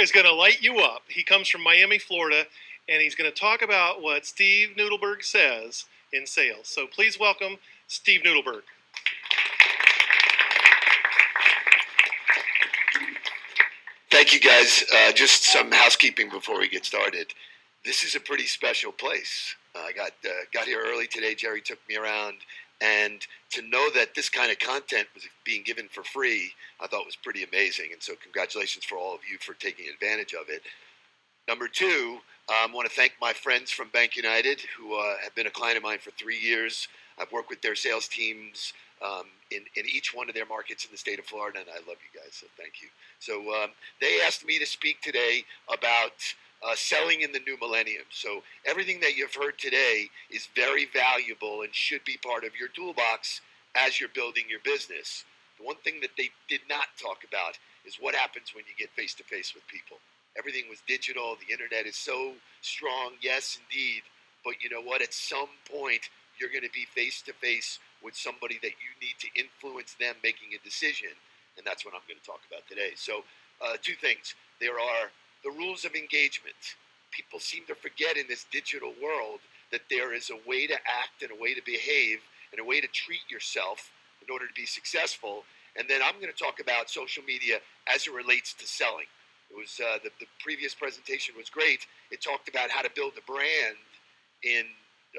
Is going to light you up. He comes from Miami, Florida, and he's going to talk about what Steve Nudelberg says in sales. So please welcome Steve Nudelberg. Thank you, guys. Just some housekeeping before we get started. This is a pretty special place. I got here early today. Jerry took me around, and to know that this kind of content was being given for free, I thought was pretty amazing. And so congratulations for all of you for taking advantage of it. Number two, I want to thank my friends from Bank United who have been a client of mine for 3 years. I've worked with their sales teams in each one of their markets in the state of Florida, and I love you guys, so thank you. So they asked me to speak today about selling in the new millennium. So everything that you've heard today is very valuable and should be part of your toolbox as you're building your business. The one thing that they did not talk about is what happens when you get face-to-face with people. Everything was digital. The internet is so strong, yes, indeed. But you know what? At some point, you're going to be face-to-face with somebody that you need to influence them making a decision. And that's what I'm going to talk about today. So two things. There are the rules of engagement. People seem to forget in this digital world that there is a way to act and a way to behave and a way to treat yourself in order to be successful. And then I'm going to talk about social media as it relates to selling. It was the previous presentation was great. It talked about how to build a brand in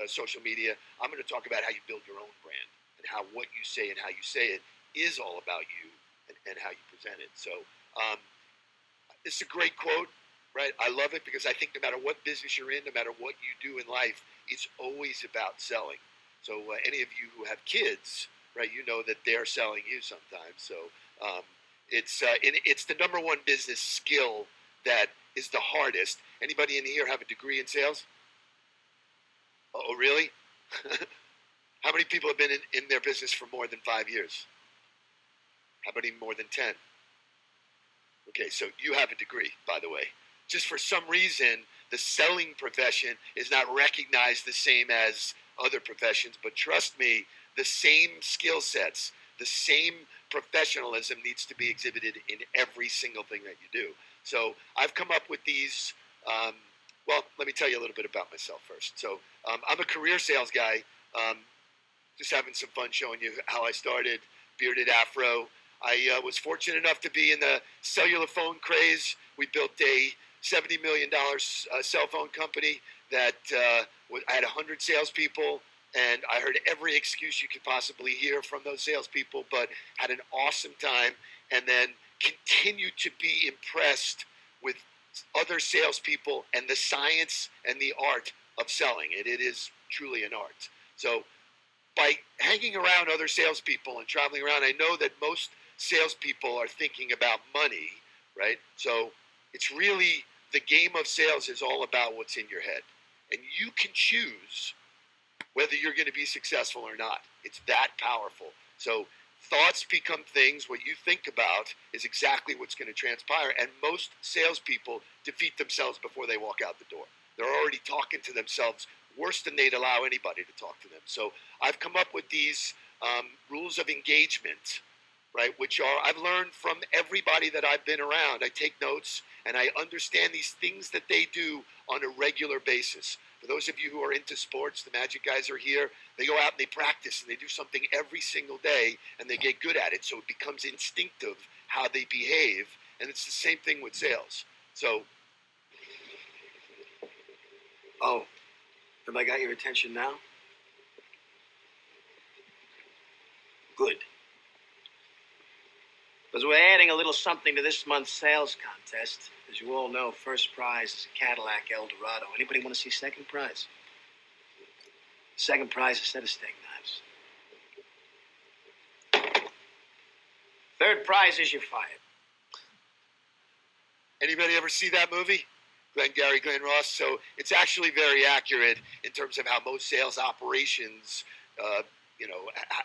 social media. I'm going to talk about how you build your own brand and how what you say and how you say it is all about you and how you present it. So this is a great quote, right? I love it because I think no matter what business you're in, no matter what you do in life, it's always about selling. So any of you who have kids, right, you know that they're selling you sometimes. So it's the number one business skill that is the hardest. Anybody in here have a degree in sales? Oh, really? How many people have been in their business for more than 5 years? How many more than 10? Okay, so you have a degree, by the way. Just for some reason, the selling profession is not recognized the same as other professions, but trust me, the same skill sets, the same professionalism needs to be exhibited in every single thing that you do. So I've come up with these, well, let me tell you a little bit about myself first. So I'm a career sales guy, just having some fun showing you how I started, bearded afro. I was fortunate enough to be in the cellular phone craze. We built a $70 million cell phone company that I had 100 salespeople, and I heard every excuse you could possibly hear from those salespeople, but had an awesome time, and then continued to be impressed with other salespeople and the science and the art of selling. It is truly an art. So by hanging around other salespeople and traveling around, I know that most salespeople are thinking about money, right? So it's really, the game of sales is all about what's in your head. And you can choose whether you're going to be successful or not. It's that powerful. So thoughts become things. What you think about is exactly what's going to transpire. And most salespeople defeat themselves before they walk out the door. They're already talking to themselves worse than they'd allow anybody to talk to them. So I've come up with these rules of engagement, right, which are, I've learned from everybody that I've been around. I take notes and I understand these things that they do on a regular basis. For those of you who are into sports, the Magic guys are here. They go out and they practice and they do something every single day and they get good at it. So it becomes instinctive how they behave. And it's the same thing with sales. So, oh, have I got your attention now? Good. Because we're adding a little something to this month's sales contest. As you all know, first prize is a Cadillac Eldorado. Anybody want to see second prize? Second prize is a set of steak knives. Third prize is you're fired. Anybody ever see that movie? Glenn Ross. So it's actually very accurate in terms of how most sales operations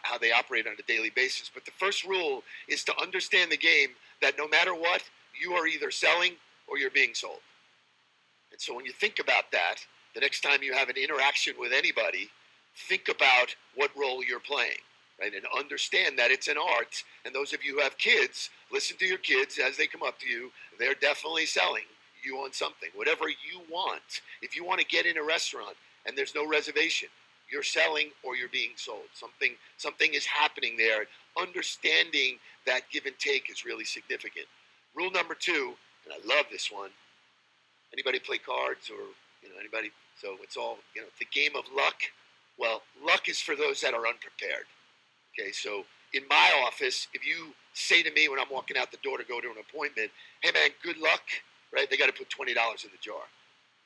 how they operate on a daily basis. But the first rule is to understand the game that no matter what, you are either selling or you're being sold. And so when you think about that, the next time you have an interaction with anybody, think about what role you're playing, right? And understand that it's an art. And those of you who have kids, listen to your kids as they come up to you. they're definitely selling you on something. Whatever you want. If you want to get in a restaurant and there's no reservation, you're selling or you're being sold. Something is happening there. Understanding that give and take is really significant. Rule number 2, and I love this one. Anybody play cards or anybody? So it's all the game of luck. Well, luck is for those that are unprepared. Okay, so in my office, if you say to me when I'm walking out the door to go to an appointment, hey man, good luck, right? They got to put $20 in the jar.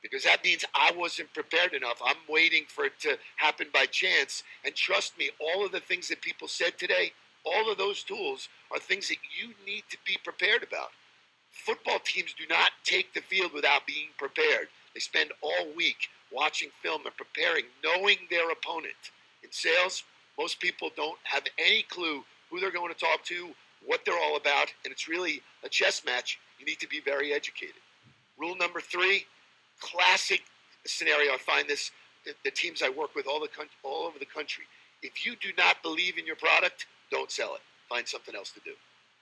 Because that means I wasn't prepared enough. I'm waiting for it to happen by chance. And trust me, all of the things that people said today, all of those tools are things that you need to be prepared about. Football teams do not take the field without being prepared. They spend all week watching film and preparing, knowing their opponent. In sales, most people don't have any clue who they're going to talk to, what they're all about, and it's really a chess match. You need to be very educated. Rule number 3, classic scenario. I find this, the teams I work with all over the country. If you do not believe in your product, don't sell it. Find something else to do.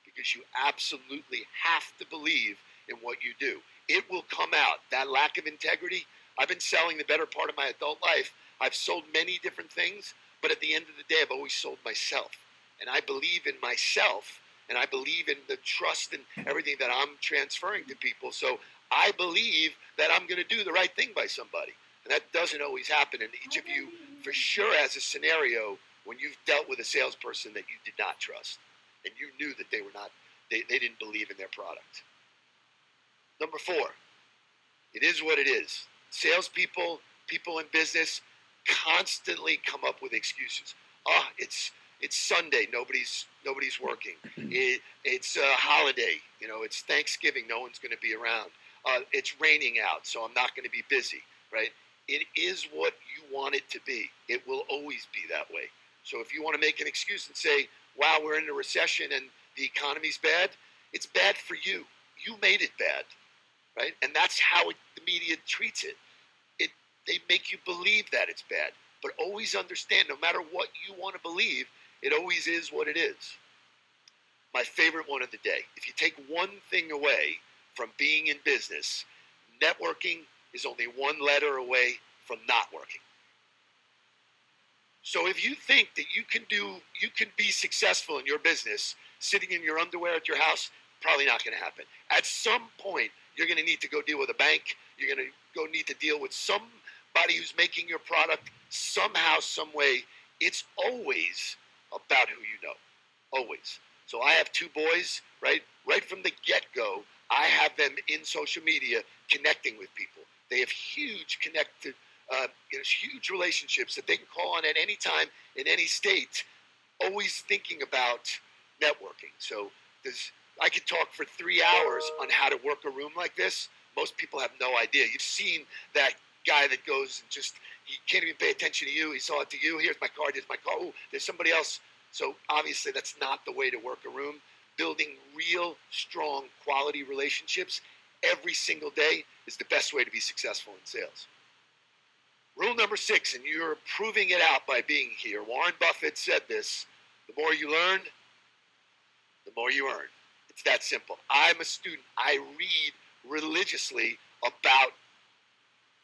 Because you absolutely have to believe in what you do. It will come out. That lack of integrity. I've been selling the better part of my adult life. I've sold many different things, but at the end of the day, I've always sold myself. And I believe in myself, and I believe in the trust and everything that I'm transferring to people. So I believe that I'm going to do the right thing by somebody. And that doesn't always happen. And each of you, for sure, has a scenario when you've dealt with a salesperson that you did not trust. And you knew that they didn't believe in their product. Number 4, it is what it is. Salespeople, people in business constantly come up with excuses. Oh, it's Sunday, nobody's working. It's a holiday, it's Thanksgiving, no one's going to be around. It's raining out, so I'm not going to be busy, right? It is what you want it to be. It will always be that way. So if you want to make an excuse and say, wow, we're in a recession and the economy's bad, it's bad for you. You made it bad, right? And that's how the media treats it. They make you believe that it's bad. But always understand, no matter what you want to believe, it always is what it is. My favorite one of the day. If you take one thing away from being in business, networking is only one letter away from not working. So if you think that you can be successful in your business sitting in your underwear at your house, probably not going to happen. At some point, you're going to need to go deal with a bank. You're going to go need to deal with somebody who's making your product somehow, some way. It's always about who you know, always. So I have 2 boys, right from the get-go. I have them in social media connecting with people. They have huge huge relationships that they can call on at any time in any state, always thinking about networking. So I could talk for 3 hours on how to work a room like this. Most people have no idea. You've seen that guy that goes and he can't even pay attention to you. He saw it to you. Here's my card. Here's my card. Oh, there's somebody else. So obviously that's not the way to work a room. Building real, strong, quality relationships every single day is the best way to be successful in sales. Rule number 6, and you're proving it out by being here. Warren Buffett said this: the more you learn, the more you earn. It's that simple. I'm a student. I read religiously about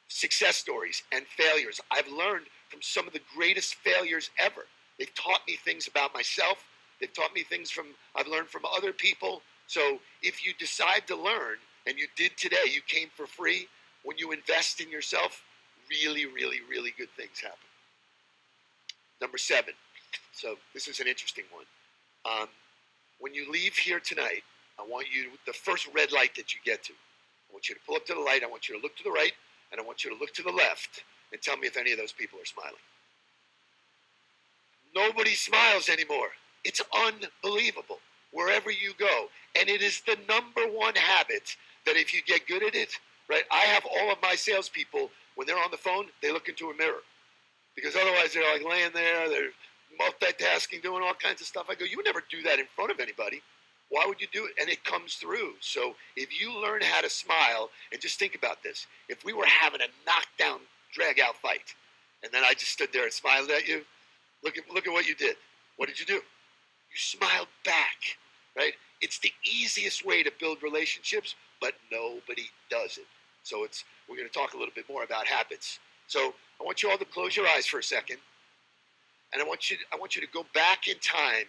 success stories and failures. I've learned from some of the greatest failures ever. They've taught me things about myself. They've taught me things I've learned from other people. So if you decide to learn, and you did today, you came for free, when you invest in yourself, really, really, really good things happen. Number 7. So this is an interesting one. When you leave here tonight, I want you, the first red light that you get to, I want you to pull up to the light, I want you to look to the right, and I want you to look to the left and tell me if any of those people are smiling. Nobody smiles anymore. It's unbelievable wherever you go. And it is the number 1 habit that if you get good at it, right? I have all of my salespeople, when they're on the phone, they look into a mirror. Because otherwise they're like laying there, they're multitasking, doing all kinds of stuff. I go, you would never do that in front of anybody. Why would you do it? And it comes through. So if you learn how to smile, and just think about this. If we were having a knockdown, drag-out fight, and then I just stood there and smiled at you, look at what you did. What did you do? You smiled back, right? It's the easiest way to build relationships, but nobody does it. So we're going to talk a little bit more about habits. So I want you all to close your eyes for a second, and I want you to go back in time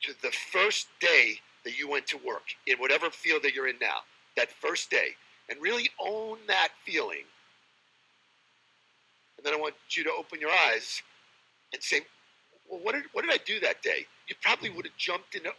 to the first day that you went to work in whatever field that you're in now, that first day, and really own that feeling. And then I want you to open your eyes and say, well, what did I do that day? You probably would have jumped in the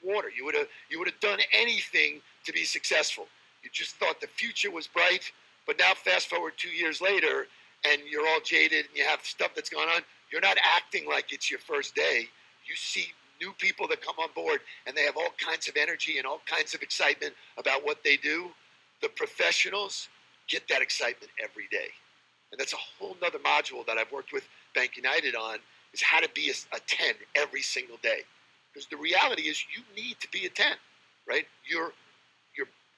water. You would have done anything to be successful. You just thought the future was bright, but now fast forward 2 years later, and you're all jaded and you have stuff that's going on. You're not acting like it's your first day. You see new people that come on board, and they have all kinds of energy and all kinds of excitement about what they do. The professionals get that excitement every day. And that's a whole nother module that I've worked with Bank United on, is how to be a 10 every single day. Because the reality is you need to be a 10, right?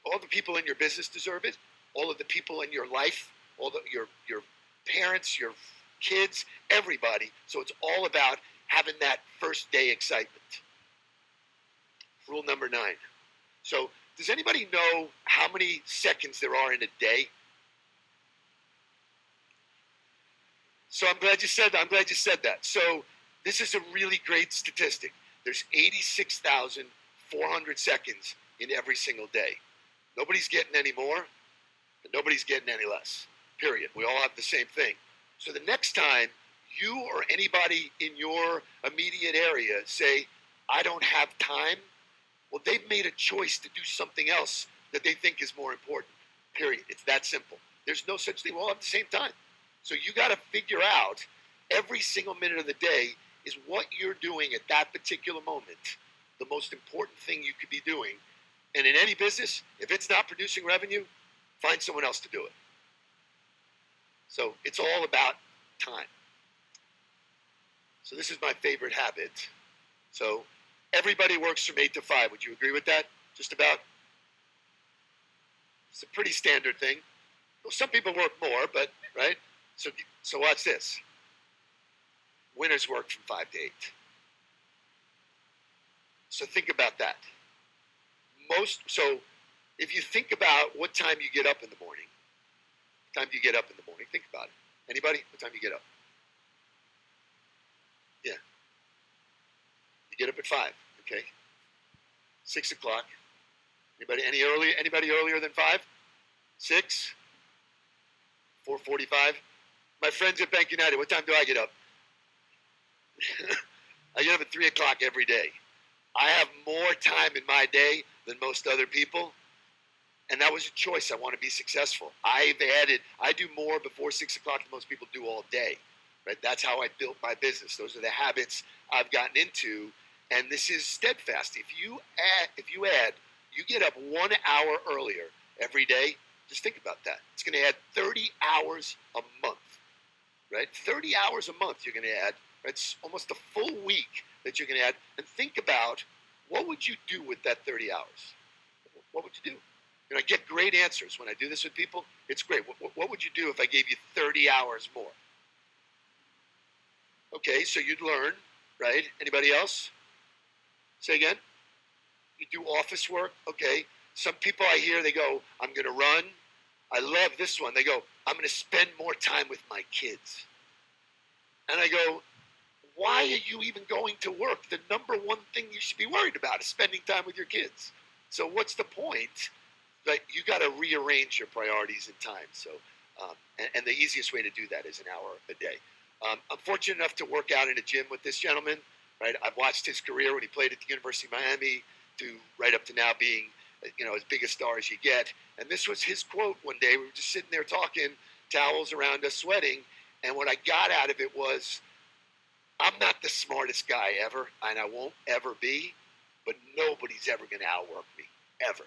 All the people in your business deserve it. All of the people in your life, your parents, your kids, everybody. So it's all about having that first day excitement. Rule number 9. So does anybody know how many seconds there are in a day? So I'm glad you said that. So this is a really great statistic. There's 86,400 seconds in every single day. Nobody's getting any more, and nobody's getting any less. Period. We all have the same thing. So the next time you or anybody in your immediate area say, I don't have time, well, they've made a choice to do something else that they think is more important. Period. It's that simple. There's no such thing. We all have the same time. So you got to figure out every single minute of the day is what you're doing at that particular moment the most important thing you could be doing. And in any business, if it's not producing revenue, find someone else to do it. So it's all about time. So this is my favorite habit. So everybody works from 8 to 5. Would you agree with that? Just about? It's a pretty standard thing. Well, some people work more, but, right? So watch this. Winners work from 5 to 8. So think about that. So if you think about what time you get up in the morning, think about it. Anybody? What time you get up? Yeah. You get up at 5, okay? 6 o'clock. Anybody earlier than 5? 6? 4:45? My friends at Bank United, what time do I get up? I get up at 3 o'clock every day. I have more time in my day than most other people, and that was a choice. I want to be successful. I do more before 6 o'clock than most people do all day, right? That's how I built my business. Those are the habits I've gotten into, and this is steadfast. If you get up 1 hour earlier every day, just think about that. It's going to add 30 hours a month, right? 30 hours a month you're going to add. It's almost a full week that you're going to add. And think about, what would you do with that 30 hours? What would you do? I get great answers when I do this with people. It's great. What would you do if I gave you 30 hours more? Okay, so you'd learn, right? Anybody else? Say again? You do office work? Okay. Some people I hear, they go, I'm going to run. I love this one. They go, I'm going to spend more time with my kids. And I go, why are you even going to work? The number one thing you should be worried about is spending time with your kids. So what's the point? Like, you got to rearrange your priorities in time. So, and the easiest way to do that is an hour a day. I'm fortunate enough to work out in a gym with this gentleman. Right, I've watched his career when he played at the University of Miami to right up to now being, as big a star as you get. And this was his quote one day. We were just sitting there talking, towels around us, sweating. And what I got out of it was, I'm not the smartest guy ever, and I won't ever be, but nobody's ever going to outwork me, ever.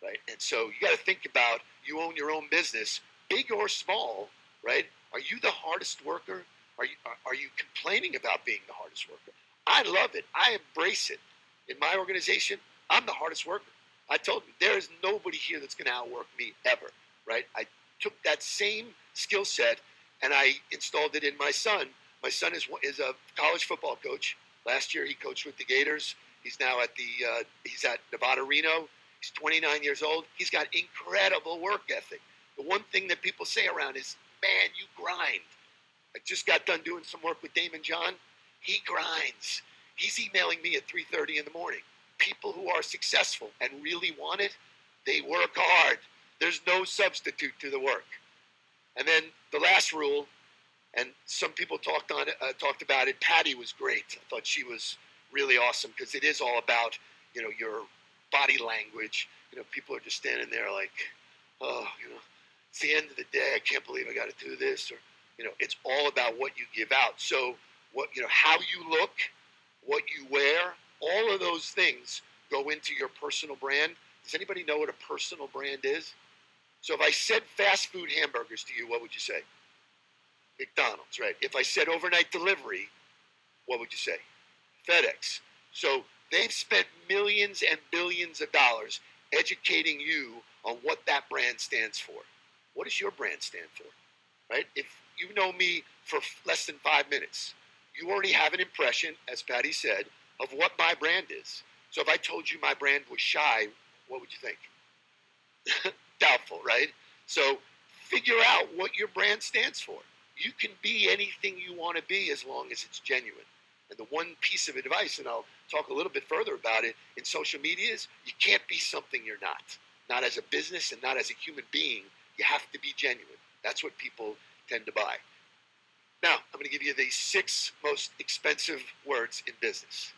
Right? And so you got to think about, you own your own business, big or small, right? Are you the hardest worker? Are you complaining about being the hardest worker? I love it. I embrace it. In my organization, I'm the hardest worker. I told you, there is nobody here that's going to outwork me ever, right? I took that same skill set and I installed it in my son. My son is a college football coach. Last year he coached with the Gators. He's now he's at Nevada Reno. He's 29 years old. He's got incredible work ethic. The one thing that people say around is, man, you grind. I just got done doing some work with Damon John. He grinds. He's emailing me at 3:30 in the morning. People who are successful and really want it, they work hard. There's no substitute to the work. And then the last rule, and some people talked about it. Patty was great. I thought she was really awesome because it is all about, your body language. People are just standing there like, oh, it's the end of the day. I can't believe I got to do this. Or, it's all about what you give out. So how you look, what you wear, all of those things go into your personal brand. Does anybody know what a personal brand is? So if I said fast food hamburgers to you, what would you say? McDonald's, right? If I said overnight delivery, what would you say? FedEx. So they've spent millions and billions of dollars educating you on what that brand stands for. What does your brand stand for, right? If you know me for less than 5 minutes, you already have an impression, as Patty said, of what my brand is. So if I told you my brand was shy, what would you think? Doubtful, right? So figure out what your brand stands for. You can be anything you want to be as long as it's genuine. And the one piece of advice, and I'll talk a little bit further about it in social media, is you can't be something you're not. Not as a business and not as a human being. You have to be genuine. That's what people tend to buy. Now, I'm going to give you the 6 most expensive words in business.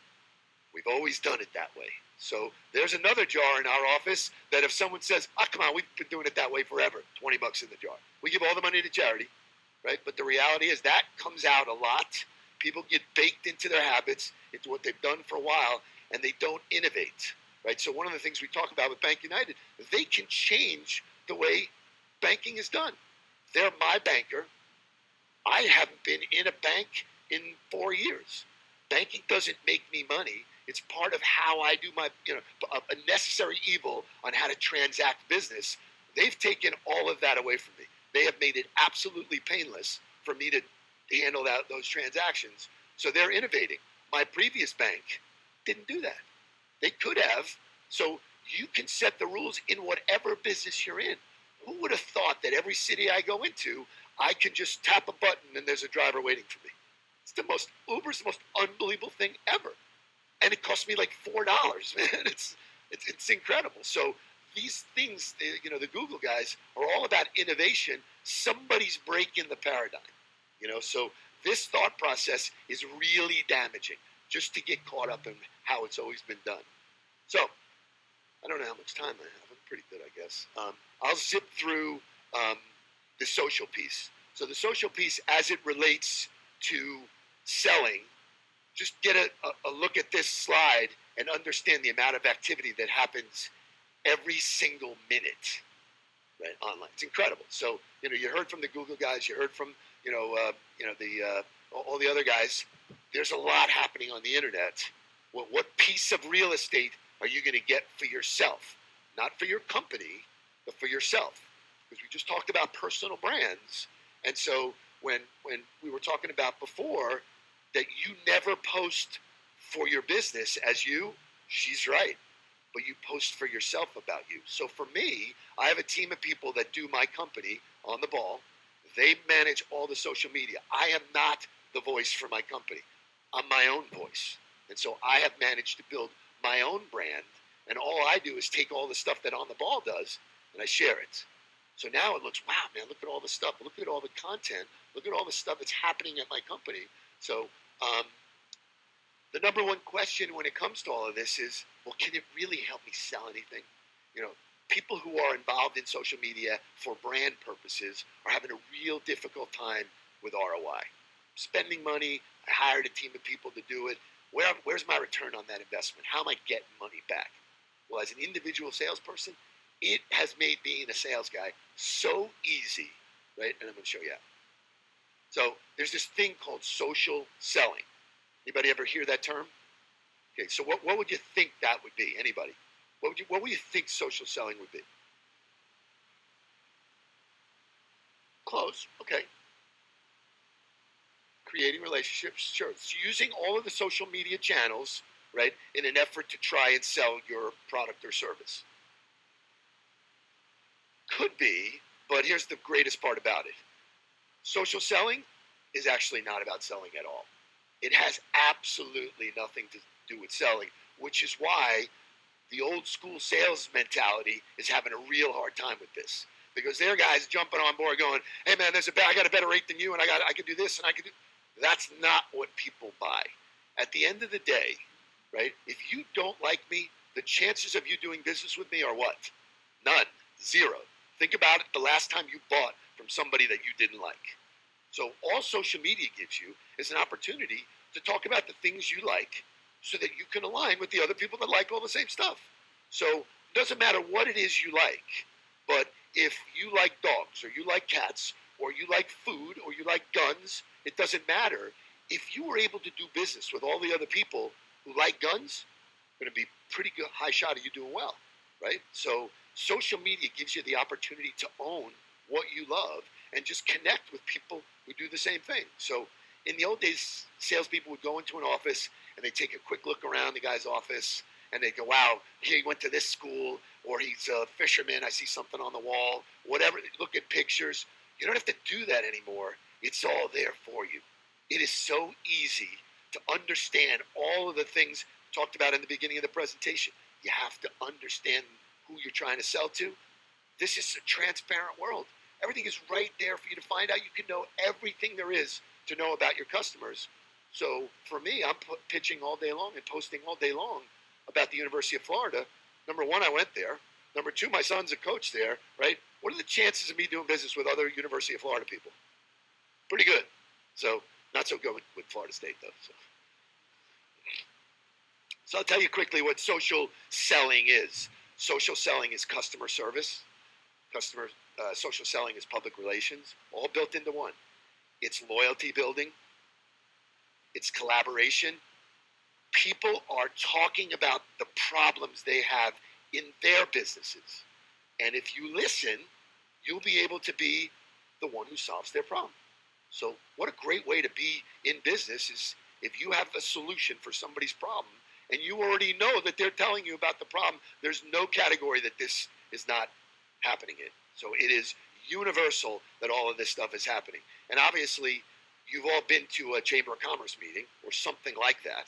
We've always done it that way. So there's another jar in our office that if someone says, come on, we've been doing it that way forever, $20 in the jar. We give all the money to charity, right? But the reality is that comes out a lot. People get baked into their habits, into what they've done for a while, and they don't innovate, right? So one of the things we talk about with Bank United, they can change the way banking is done. They're my banker. I haven't been in a bank in 4 years. Banking doesn't make me money. It's part of how I do my, a necessary evil on how to transact business. They've taken all of that away from me. They have made it absolutely painless for me to handle those transactions. So they're innovating. My previous bank didn't do that. They could have. So you can set the rules in whatever business you're in. Who would have thought that every city I go into, I can just tap a button and there's a driver waiting for me? Uber's the most unbelievable thing ever. And it cost me like $4, man. It's incredible. So these things, the Google guys are all about innovation. Somebody's breaking the paradigm, So this thought process is really damaging just to get caught up in how it's always been done. So I don't know how much time I have. I'm pretty good, I guess. I'll zip through the social piece. So the social piece, as it relates to selling, just get a look at this slide and understand the amount of activity that happens every single minute, right, online. It's incredible. So, you heard from the Google guys, you heard from, all the other guys. There's a lot happening on the internet. Well, what piece of real estate are you going to get for yourself? Not for your company, but for yourself. Because we just talked about personal brands. And so when we were talking about before, that you never post for your business as you, she's right, but you post for yourself about you. So for me, I have a team of people that do my company on the ball. They manage all the social media. I am not the voice for my company. I'm my own voice. And so I have managed to build my own brand, and all I do is take all the stuff that On the Ball does, and I share it. So now it looks, wow, man, look at all the stuff. Look at all the content. Look at all the stuff that's happening at my company. So the number one question when it comes to all of this is, well, can it really help me sell anything? People who are involved in social media for brand purposes are having a real difficult time with ROI. Spending money, I hired a team of people to do it. Where's my return on that investment? How am I getting money back? Well, as an individual salesperson, it has made being a sales guy so easy, right? And I'm going to show you how. So there's this thing called social selling. Anybody ever hear that term? Okay, so what would you think that would be? Anybody? What would you think social selling would be? Close, okay. Creating relationships, sure. It's using all of the social media channels, right, in an effort to try and sell your product or service. Could be, but here's the greatest part about it. Social selling is actually not about selling at all. It has absolutely nothing to do with selling, which is why the old school sales mentality is having a real hard time with this. Because their guys jumping on board going, hey man, I got a better rate than you, and I can do this, and I can do. That's not what people buy. At the end of the day, right, if you don't like me, the chances of you doing business with me are what? None. Zero. Think about it the last time you bought from somebody that you didn't like. So all social media gives you is an opportunity to talk about the things you like so that you can align with the other people that like all the same stuff. So it doesn't matter what it is you like, but if you like dogs or you like cats or you like food or you like guns, it doesn't matter. If you were able to do business with all the other people who like guns, going to be pretty good, high shot of you doing well, right? So social media gives you the opportunity to own what you love and just connect with people who do the same thing. So in the old days, salespeople would go into an office and they take a quick look around the guy's office and they go, wow, he went to this school, or he's a fisherman, I see something on the wall, whatever. Look at pictures. You don't have to do that anymore. It's all there for you. It is so easy to understand all of the things talked about in the beginning of the presentation. You have to understand who you're trying to sell to. This is a transparent world. Everything is right there for you to find out. You can know everything there is to know about your customers. So for me, I'm pitching all day long and posting all day long about the University of Florida. Number one, I went there. Number two, my son's a coach there, right? What are the chances of me doing business with other University of Florida people? Pretty good. So not so good with Florida State, though. So I'll tell you quickly what social selling is. Social selling is customer service. Social selling is public relations, all built into one. It's loyalty building. It's collaboration. People are talking about the problems they have in their businesses. And if you listen, you'll be able to be the one who solves their problem. So what a great way to be in business is if you have a solution for somebody's problem and you already know that they're telling you about the problem, there's no category that this is not happening in. So it is universal that all of this stuff is happening. And obviously, you've all been to a Chamber of Commerce meeting or something like that.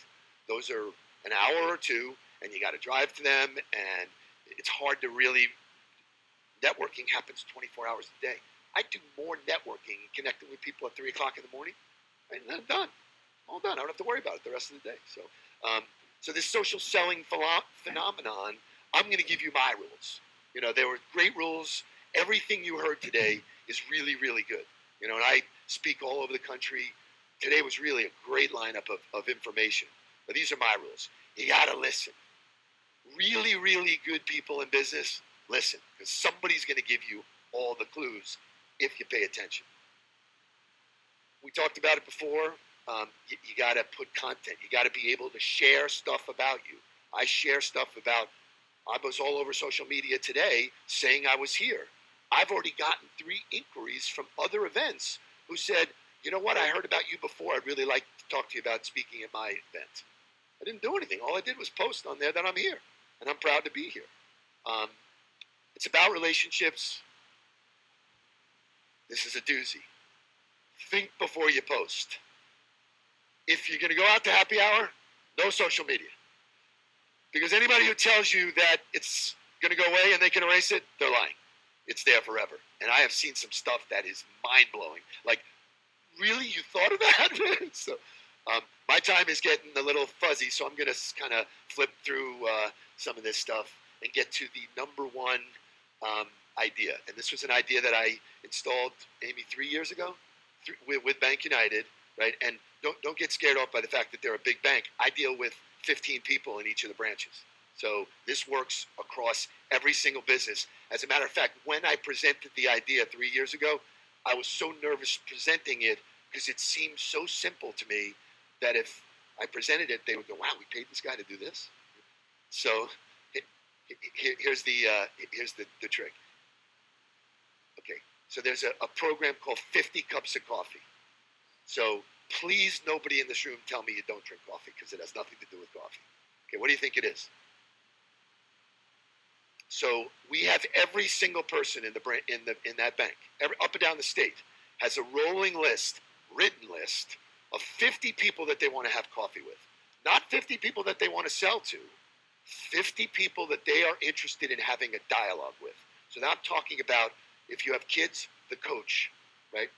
Those are an hour or two, and you got to drive to them, and it's hard to really. Networking happens 24 hours a day. I do more networking and connecting with people at 3 o'clock in the morning, and I'm done. All done. I don't have to worry about it the rest of the day. So this social selling phenomenon, I'm going to give you my rules. You know, there were great rules. Everything you heard today is really, really good. You know, and I speak all over the country. Today was really a great lineup of information. But these are my rules. You got to listen. Really, really good people in business, listen, because somebody's going to give you all the clues if you pay attention. We talked about it before. You got to put content. You got to be able to share stuff about you. I share stuff about, I was all over social media today saying I was here. I've already gotten 3 inquiries from other events who said, you know what, I heard about you before. I'd really like to talk to you about speaking at my event. I didn't do anything. All I did was post on there that I'm here, and I'm proud to be here. It's about relationships. This is a doozy. Think before you post. If you're going to go out to happy hour, no social media. Because anybody who tells you that it's going to go away and they can erase it, they're lying. It's there forever. And I have seen some stuff that is mind-blowing. Like, really? You thought of that? So, my time is getting a little fuzzy, so I'm going to kind of flip through some of this stuff and get to the number one idea. And this was an idea that I installed maybe 3 years ago with Bank United, right? And don't get scared off by the fact that they're a big bank. I deal with 15 people in each of the branches. So this works across every single business. As a matter of fact, when I presented the idea 3 years ago, I was so nervous presenting it because it seemed so simple to me that if I presented it, they would go, wow, we paid this guy to do this? So here's the trick. Okay, so there's a program called 50 Cups of Coffee. So please, nobody in this room tell me you don't drink coffee because it has nothing to do with coffee. Okay, what do you think it is? So we have every single person in that bank, up and down the state, has a rolling list, written list of 50 people that they want to have coffee with. Not 50 people that they want to sell to, 50 people that they are interested in having a dialogue with. So now I'm talking about, if you have kids, the coach, right?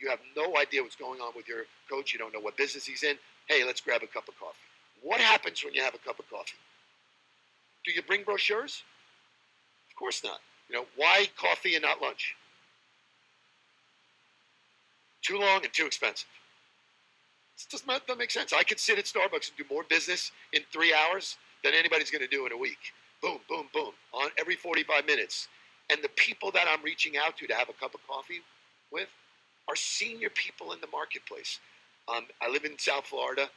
You have no idea what's going on with your coach. You don't know what business he's in. Hey, let's grab a cup of coffee. What happens when you have a cup of coffee? Do you bring brochures? Of course not. Why coffee and not lunch? Too long and too expensive. It doesn't make sense. I could sit at Starbucks and do more business in 3 hours than anybody's going to do in a week. Boom, boom, boom, on every 45 minutes. And the people that I'm reaching out to have a cup of coffee with are senior people in the marketplace. I live in South Florida.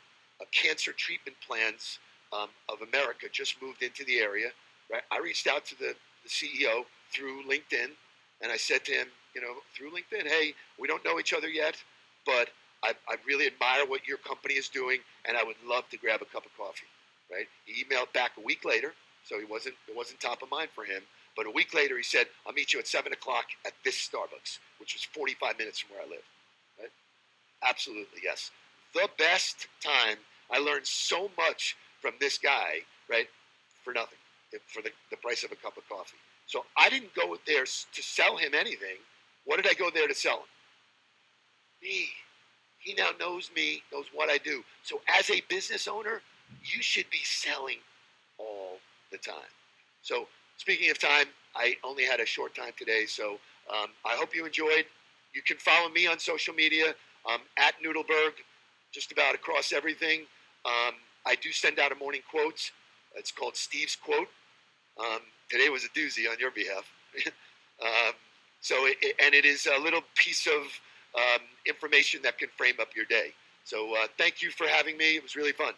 Cancer treatment plans of America just moved into the area. Right? I reached out to the CEO through LinkedIn, and I said to him, through LinkedIn, hey, we don't know each other yet, but I really admire what your company is doing, and I would love to grab a cup of coffee. Right? He emailed back a week later, so it wasn't top of mind for him. But a week later, he said, I'll meet you at 7 o'clock at this Starbucks, which was 45 minutes from where I live. Right? Absolutely, yes. The best time. I learned so much from this guy, right, for nothing, for the price of a cup of coffee. So I didn't go there to sell him anything. What did I go there to sell him? Me. He now knows me, knows what I do. So as a business owner, you should be selling all the time. So speaking of time, I only had a short time today, so I hope you enjoyed. You can follow me on social media, at Nudelberg, just about across everything. I do send out a morning quote. It's called Steve's Quote. Today was a doozy on your behalf. And it is a little piece of information that can frame up your day. So thank you for having me. It was really fun.